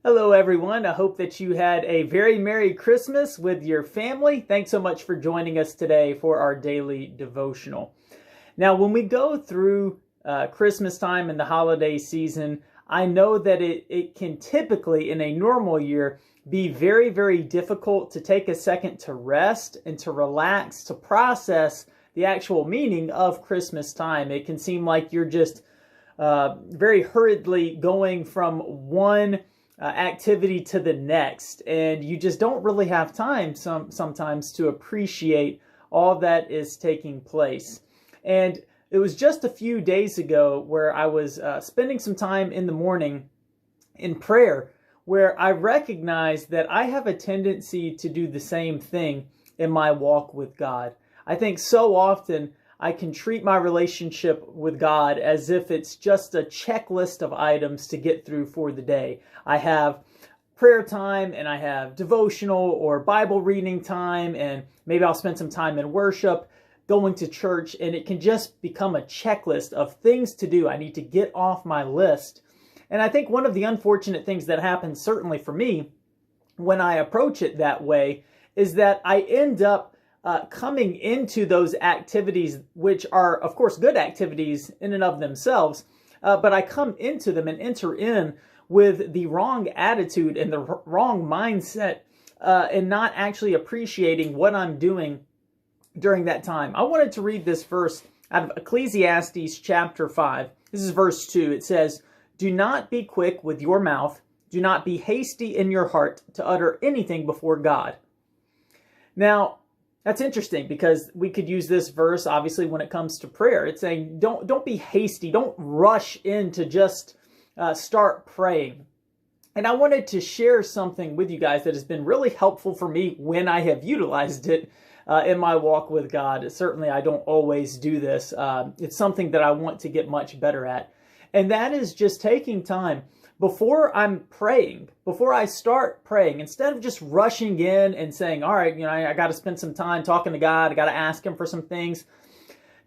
Hello, everyone. I hope that you had a very Merry Christmas with your family. Thanks so much for joining us today for our daily devotional. Now, when we go through Christmas time and the holiday season, I know that it can typically, in a normal year, be very, very difficult to take a second to rest and to relax, to process the actual meaning of Christmas time. It can seem like you're just very hurriedly going from one activity to the next, and you just don't really have time sometimes to appreciate all that is taking place. And it was just a few days ago where I was spending some time in the morning in prayer, where I recognized that I have a tendency to do the same thing in my walk with God. I think so often I can treat my relationship with God as if it's just a checklist of items to get through for the day. I have prayer time, and I have devotional or Bible reading time, and maybe I'll spend some time in worship, going to church, and it can just become a checklist of things to do. I need to get off my list. And I think one of the unfortunate things that happens, certainly for me, when I approach it that way, is that I end up coming into those activities, which are, of course, good activities in and of themselves, but I come into them and enter in with the wrong attitude and the wrong mindset, and not actually appreciating what I'm doing during that time. I wanted to read this verse out of Ecclesiastes chapter 5. This is verse 2. It says, "Do not be quick with your mouth. Do not be hasty in your heart to utter anything before God." Now, that's interesting because we could use this verse, obviously, when it comes to prayer. It's saying, don't be hasty. Don't rush in to just start praying. And I wanted to share something with you guys that has been really helpful for me when I have utilized it in my walk with God. Certainly, I don't always do this. It's something that I want to get much better at. And that is just taking time before I'm praying, before I start praying, instead of just rushing in and saying, all right, I got to spend some time talking to God, I got to ask Him for some things,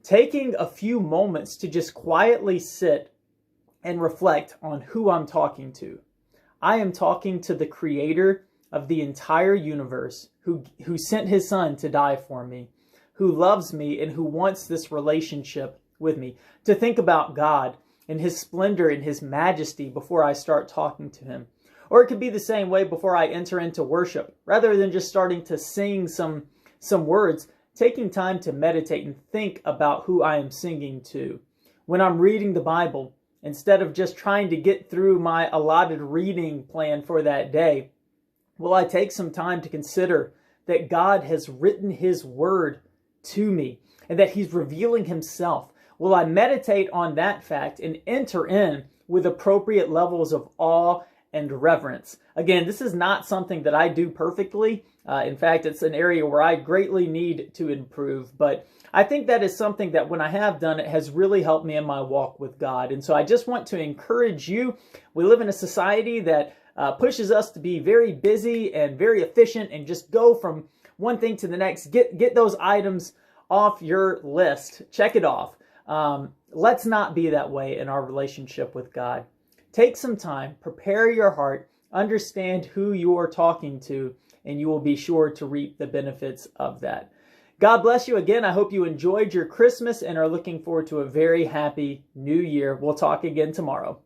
taking a few moments to just quietly sit and reflect on who I'm talking to. I am talking to the Creator of the entire universe, who sent His Son to die for me, who loves me and who wants this relationship with me. To think about God and His splendor and His majesty before I start talking to Him. Or it could be the same way before I enter into worship. Rather than just starting to sing some words, taking time to meditate and think about who I am singing to. When I'm reading the Bible, instead of just trying to get through my allotted reading plan for that day, will I take some time to consider that God has written His word to me and that He's revealing Himself? Will I meditate on that fact and enter in with appropriate levels of awe and reverence? Again, this is not something that I do perfectly. In fact, it's an area where I greatly need to improve. But I think that is something that when I have done it has really helped me in my walk with God. And so I just want to encourage you. We live in a society that pushes us to be very busy and very efficient and just go from one thing to the next. Get those items off your list. Check it off. Let's not be that way in our relationship with God. Take some time, prepare your heart, understand who you're talking to, and you will be sure to reap the benefits of that. God bless you again. I hope you enjoyed your Christmas and are looking forward to a very happy new year. We'll talk again tomorrow.